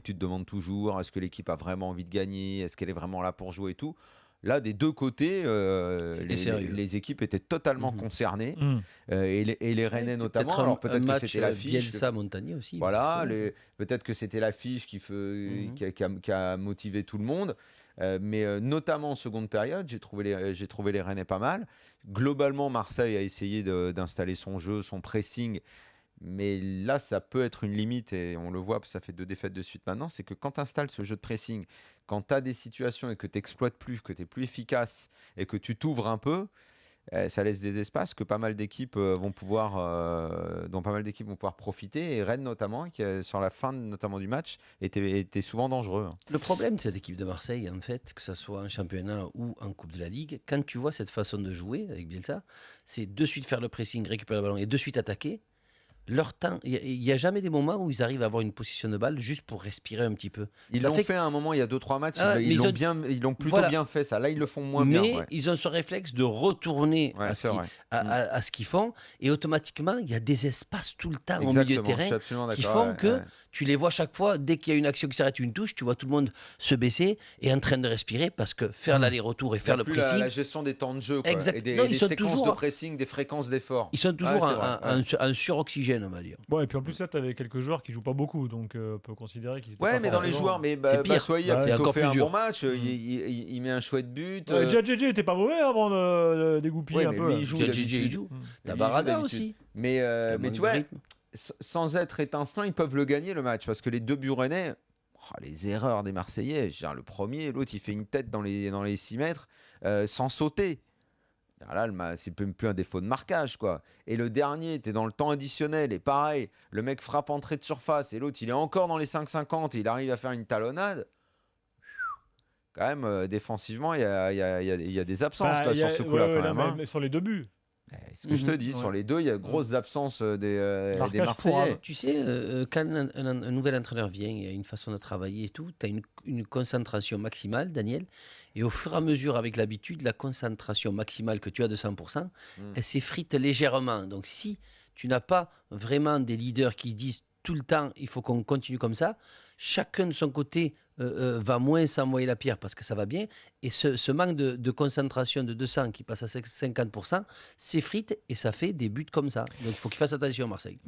tu te demandes toujours, est-ce que l'équipe a vraiment envie de gagner? Est-ce qu'elle est vraiment là pour jouer et tout? Là, des deux côtés, les équipes étaient totalement concernées, et les Rennais notamment. Alors peut-être que c'était l'affiche. Bielsa-Montagnier aussi. Voilà, peut-être que c'était l'affiche qui a motivé tout le monde. Mais notamment en seconde période, j'ai trouvé les Rennais pas mal. Globalement, Marseille a essayé d'installer son jeu, son pressing. Mais là, ça peut être une limite, et on le voit, ça fait 2 défaites de suite maintenant, c'est que quand tu installes ce jeu de pressing, quand tu as des situations et que tu n'exploites plus, que tu es plus efficace et que tu t'ouvres un peu, ça laisse des espaces que pas mal d'équipes vont pouvoir, dont pas mal d'équipes vont pouvoir profiter. Et Rennes notamment, qui sur la fin notamment du match, était souvent dangereux. Le problème de cette équipe de Marseille, en fait, que ce soit en championnat ou en Coupe de la Ligue, quand tu vois cette façon de jouer avec Bielsa, c'est de suite faire le pressing, récupérer le ballon et de suite attaquer. Leur temps, il n'y a jamais des moments où ils arrivent à avoir une position de balle juste pour respirer un petit peu. Ils l'ont fait à un moment, il y a 2-3 matchs, ils l'ont plutôt bien fait ça. Là, ils le font moins bien. Mais ils ont ce réflexe de retourner à ce qu'ils font, et automatiquement, il y a des espaces tout le temps au milieu de terrain qui font que tu les vois chaque fois, dès qu'il y a une action qui s'arrête, une touche, tu vois tout le monde se baisser et en train de respirer, parce que faire l'aller-retour et faire le pressing... La gestion des temps de jeu, quoi, et des séquences de pressing, des fréquences d'effort. Ils sont toujours en suroxygène, on va dire. Bon, et puis en plus, là, tu avais quelques joueurs qui jouent pas beaucoup, donc on peut considérer qu'ils étaient pas mais dans les joueurs, mais Batshuayi a plutôt fait un bon match, il met un chouette but. JJ était pas mauvais avant de dégoupiller un peu. Il joue. T'as Barada aussi. Mais tu vois, sans être étincelant, ils peuvent le gagner le match, parce que les 2 buts rennais, les erreurs des Marseillais, le premier, l'autre il fait une tête dans les 6 mètres sans sauter. Là, c'est même plus un défaut de marquage, quoi. Et le dernier, t'es dans le temps additionnel, et pareil, le mec frappe entrée de surface, et l'autre il est encore dans les 5,50 et il arrive à faire une talonnade. Quand même, défensivement, il y a des absences sur ce coup-là, quand même. Mais sur les 2 buts. Ce que je te dis, sur les 2, il y a grosses absences des Marseillais. Tu sais, quand un nouvel entraîneur vient, il y a une façon de travailler et tout, tu as une concentration maximale, Daniel, et au fur et à mesure, avec l'habitude, la concentration maximale que tu as de 100%, elle s'effrite légèrement. Donc si tu n'as pas vraiment des leaders qui disent tout le temps, il faut qu'on continue comme ça, chacun de son côté va moins s'envoyer la pierre parce que ça va bien, et ce manque de concentration de 200 qui passe à 50% s'effrite, et ça fait des buts comme ça. Donc il faut qu'il fasse attention, Marseille.